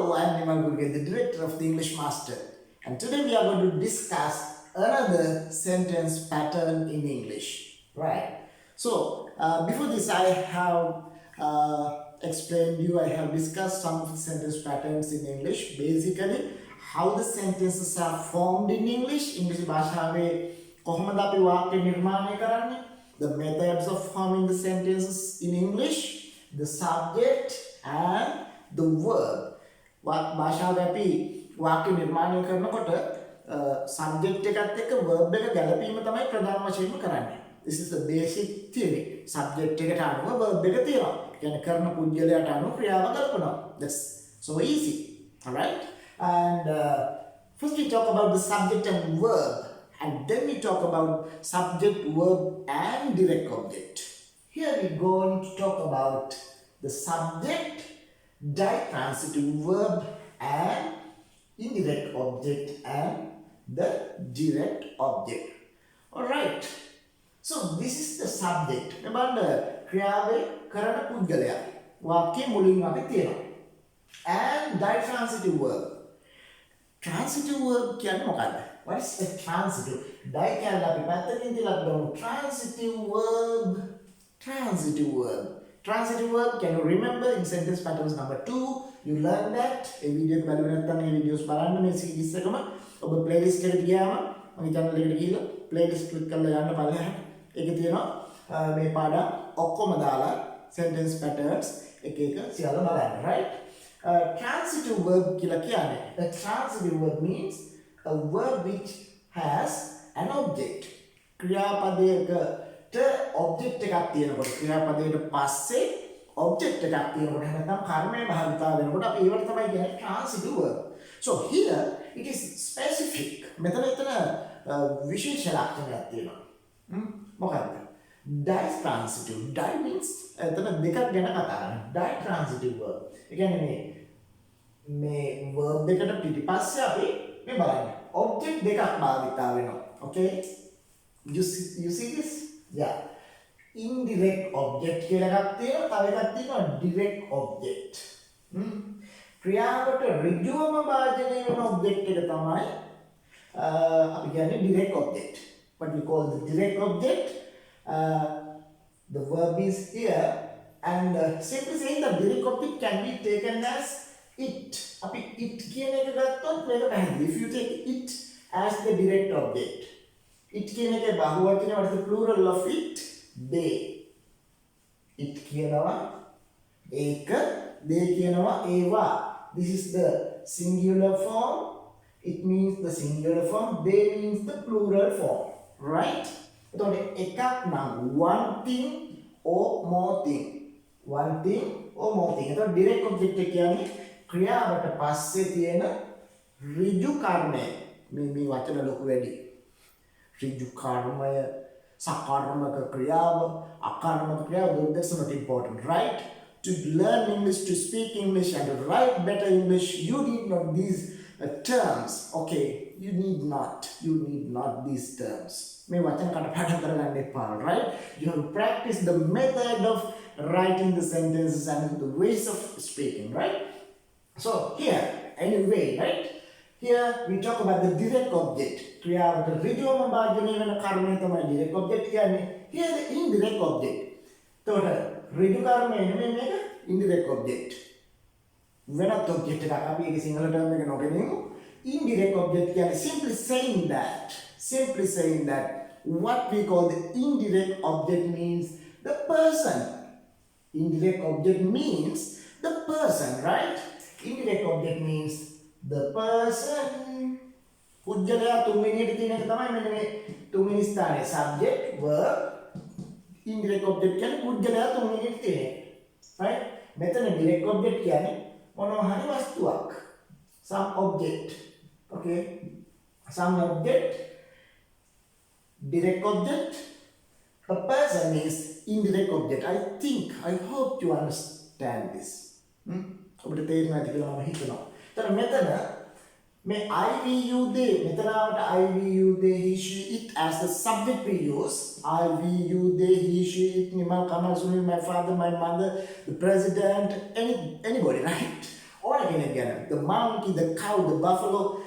Hello, I'm Nimal Guruge, the director of the English Master, and today we are going to discuss another sentence pattern in English. Right. So, before this, I have I have discussed some of the sentence patterns in English. Basically, how the sentences are formed in English. English භාෂාවේ කොහොමද අපි වාක්‍ය නිර්මාණය කරන්නේ? The methods of forming the sentences in English, the subject and the verb. භාෂාවේ අපි වාක්‍ය නිර්මාණය කරනකොට subject එකත් එක්ක verb එක ගැලපීම තමයි ප්‍රධාන වශයෙන්ම කරන්නේ. This is the basic theory. Subject එකට අනුව verb එක තියෙනවා. කියන්නේ කරන පුද්ගලයාට අනුව ක්‍රියාව ගලපනවා. That's so easy. All right? And first we talk about the subject and verb, and then we talk about subject, verb and direct object. Here we're going to talk about the subject, ditransitive verb and indirect object and the direct object. Alright, so this is the subject. Remember, ක්‍රියාවේ කරන පුද්ගලයා වාක්‍යයේ මුලින් අපි තියෙනවා. And ditransitive verb. Transitive verb කියන්නේ මොකක්ද? What is a transitive? Di කියන්නේ අපි පැත්තකින් තියලා අපි ගමු transitive verb. Transitive verb. Transitive verb, can you remember in sentence patterns number 2? You learned that. A video එක බලුවේ නැත්නම් මේ වීඩියෝස් බලන්න මේ සීරීස් එකම ඔබ playlist එකට ගියාම මගේ channel එකට ගිහලා playlist click කරලා යන්න බලන්න. ඒකේ තියෙනවා මේ පාඩම් ඔක්කොම දාලා sentence patterns එක එක සියල්ල බලන්න, right? Transitive verb කියලා කියන්නේ, a transitive verb means a verb which has an object. ක්‍රියාපදයකට object එකක් තියෙනකොට ක්‍රියාපදයට පස්සේ object එකක් තියෙනකොට නැත්නම් කර්මය භාවිතා වෙනකොට අපි ඒවට තමයි කියන්නේ transitive verb. So here it is specific. මෙතන විශේෂ ලක්ෂණයක් තියෙනවා. මොකක්ද? Ditransitive. Di means එතන දෙකක් ගැන කතා කරනවා. Ditransitive verb. ඒ කියන්නේ මේ verb එකට පිටිපස්සේ අපි මේ බලන්න. object දෙකක් භාවිතා වෙනවා. Okay? You see this? Yeah. Indirect object කියලා එකක් තියෙනවා. තව එකක් තියෙනවා direct object. ක්‍රියාවට ඍජුවම භාජනය වෙන object එක තමයි අපි කියන්නේ direct object. What we call the direct object. The verb is here, and simply saying the direct object can be taken as it. අපි it කියන එක ගත්තොත් මේක පැහැදිලි. If you take it as the direct object, it කියන එකේ බහුවචනය, what is the plural of it? They. It කියනවා ඒක, they කියනවා ඒවා. This is the singular form. It means the singular form. They means the plural form. Right? එතකොට එකක් නම් one thing or more thing. One thing or more thing. එතකොට direct object එක කියන්නේ ක්‍රියාවට පස්සේ තියෙන ඍජු කර්මය. මේ වචන ලොකු වැඩි. ඍජු කර්මය, සකර්මක ක්‍රියාව, අකර්මක ක්‍රියාව, that's not important, right? To learn English, to speak English and to write better English, you need not these terms. Okay, you need not these terms. මේ වචන කටපාඩම් කරගන්න එපා, right? You have to practice the method of writing the sentences and the ways of speaking, right? So here, anyway, right? Here we talk about the direct object. ක්‍රියාවට ඍජුවම භාජනය වෙන කර්මය තමයි direct object කියන්නේ. Here the indirect object. එතකොට ඍජු කර්මය නෙමෙයි මේක indirect object. වෙනත් object එකක් අපි ඒකේ සිංහල term එක නොගෙනිමු. Indirect object කියන්නේ simply saying that what we call the indirect object means the person. Indirect object means the person, right? Indirect object means the person. පුද්ගලයා තුන්වෙනියට තියෙන එක තමයි මෙන්න මේ තුන්වෙනි ස්ථානයේ subject, verb, indirect object කියන්නේ පුද්ගලයා තුන්වෙනියට තියෙන එක. Right? මෙතන direct object කියන්නේ මොනවා හරි වස්තුවක්. Some object. Okay? Some object, direct object. A person is indirect object. I hope you understand this. ඔබට තේරෙනවා කියලා මම හිතනවා. ඒතර මෙතන මේ I, we, you, they, මෙතනවට I, we, you, they, he, she, it as the subject we use. I, we, you, they, he, she, it, Nimal, Kamal, Sunil, my father, my mother, the president, anybody, right? Or again. The monkey, the cow, the buffalo.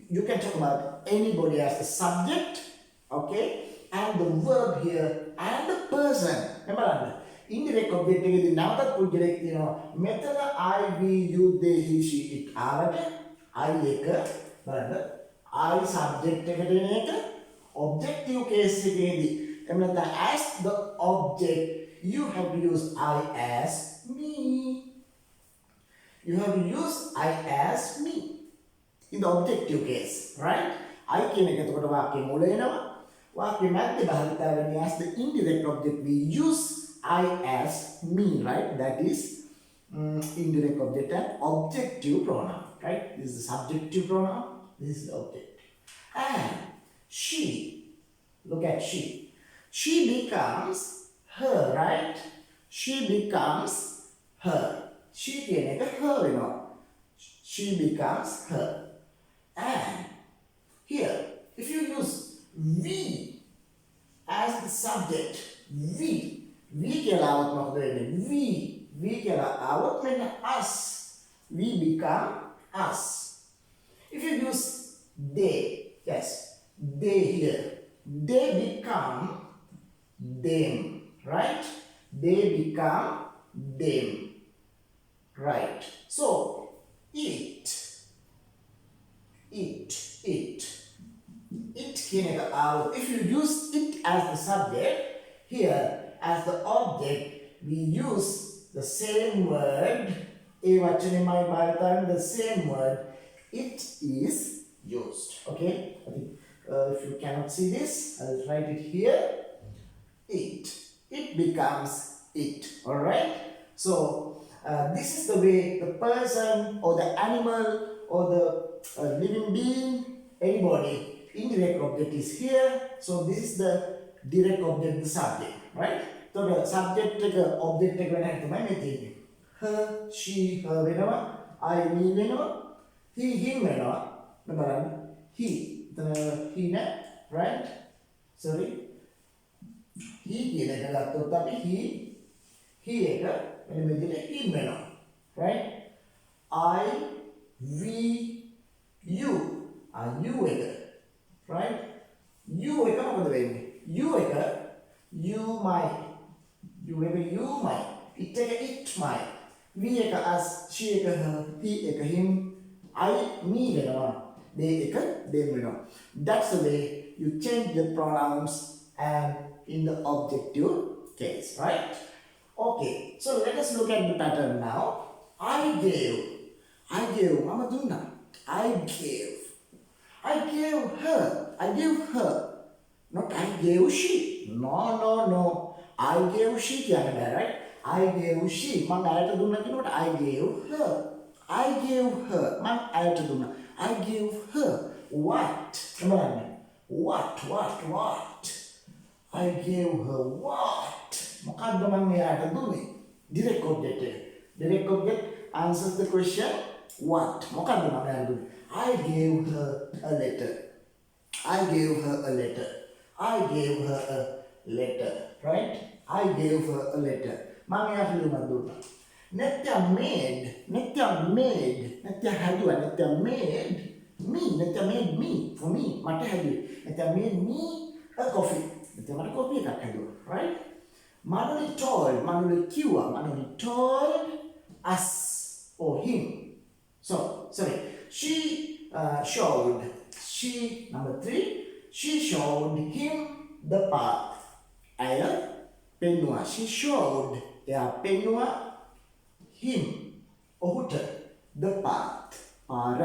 You can talk about anybody as the subject, okay? And the verb here and the person. Remember, indirect object එකේදී නැවතත් පුද්ගලයෙක් තියෙනවා. මෙතන I, we, you, they, he, she, it ආවට I එක බලන්න I subject එකට එන එක objective case එකේදී එහෙම නැත්නම් as the object you have to use I as me. You have to use I as me in the objective case, right? I කියන එක එතකොට වාක්‍යයේ මුල එනවා. වාක්‍යයේ මැද්දේ භාවිතා වෙන්නේ as the indirect object we use I as me, right? That is indirect object and objective pronoun, right? This is the subjective pronoun, this is the object. And she, look at she. She becomes her, right? She becomes her. She කියන එක her වෙනවා. She becomes her. And here, if you use we as the subject, we කියලා આવત මොකද වෙන්නේ? We කියලා આવත් මෙන්න us. We become us. If you use they, yes, they here, they become them, right? They become them, right? So it කියන එක આવત. If you use it as the subject, here as the object we use the same word, a වචනයමයි බලන්න, the same word, it is used. Okay, I think if you cannot see this, I'll write it here. It becomes it. All right, so this is the way the person or the animal or the living being, anybody, indirect object is here. So this is the direct object, the subject, right? So the subject එක object එක වෙන හැටි තමයි මේ තියෙන්නේ. Her, she, her වෙනවා. I, me වෙනවා. He, him වෙනවා. දැන් බලන්න. He නේ, right? Sorry. He කියන එක ගත්තොත් අපි he එක මෙන්න මේ විදිහට him වෙනවා. Right? I, we, you. You එක. Right? You එක මොකද වෙන්නේ? You එක you might, you maybe you might, it might, we එක us, she එක her, he එක him, I me වෙනවා, they එක them වෙනවා. That's the way you change the pronouns and in the objective case, right? Okay, so let us look at the pattern now. I gave mama දුන්නා. I gave her, not I gave she. No. I gave she කියන්න බෑ, right? I gave she. මම ඇයට දුන්නා කියනකොට I gave her. මම ඇයට දුන්නා. I gave her. What? බලන්න. What? I gave her what? මොකක්ද මම එයාට දුන්නේ? Direct object එක. Direct object answers the question what? මොකක්ද මම එයාට දුන්නේ? I gave her a letter. Right? I gave her a letter. මම එයාට ලියුමක් දුන්නා. Netya made. Netya හැදුවා. Netya made me for me. මට හැදුවේ. Netya made me a coffee. Netya මට coffee එකක් හැදුවා. Right? Manoli told us or him. So, sorry. She showed. Number 3. She showed him the path. Aya penua. She showed penua him ohuta the path or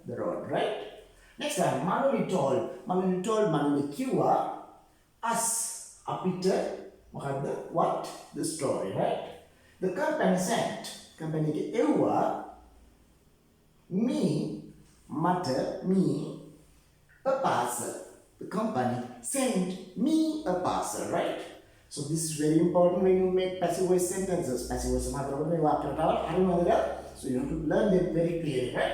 the road, right? Next time, Manoli told kiwa us apita what? The story, right? The company sent. Company ke ewa me a parcel. The company sent me a parcel, right? So this is very important when you make passive voice sentences. Passive voice matrapura මේ වාක්‍යරටාවල් හරිම වැදගත්. So you have to learn them very clearly, right?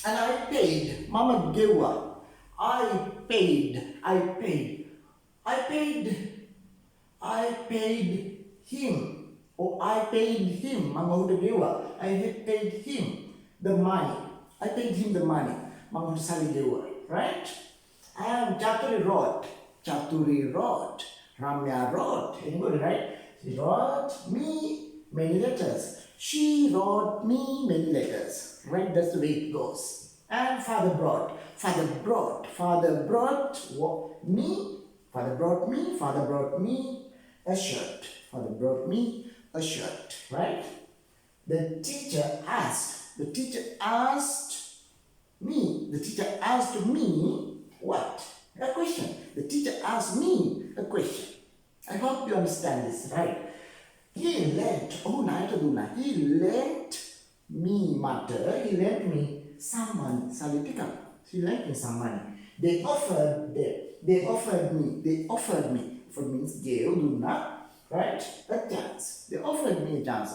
And I paid. Mama ගෙව්වා. I paid him. Or I paid him. මම ඔහුට ගෙව්වා. I had paid him. the money. I paid him the money. Mama sali dewa, right? And Chaturi wrote. Chaturi wrote. Ramya wrote. Anybody, right? She wrote me many letters. She wrote me many letters. Right? That's the way it goes. And father brought. Father brought. Father brought me. Father brought me. Father brought me a shirt. Father brought me a shirt. Right? The teacher asked. The teacher asked me. The teacher asked me what? A question. The teacher asked me a question. I hope you understand this, right? He lent, he lent me matter, he lent me some money, he lent me some money. They offered me, for means gave, dunna, right? A chance. They offered me a chance.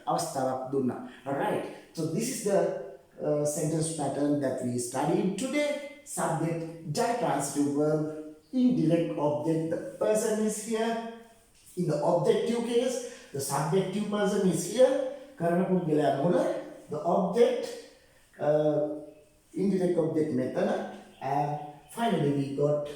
Alright, so this is the sentence pattern that we studied today. Subject, transitive verb, indirect object, the person is here. In the objective case, the subjective person is here. Karana puddala mula. The object, indirect object method, and finally we got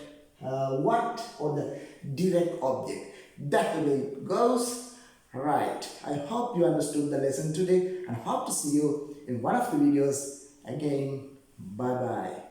what, or the direct object. That's the way it goes. Right. I hope you understood the lesson today and hope to see you in one of the videos again. Bye bye.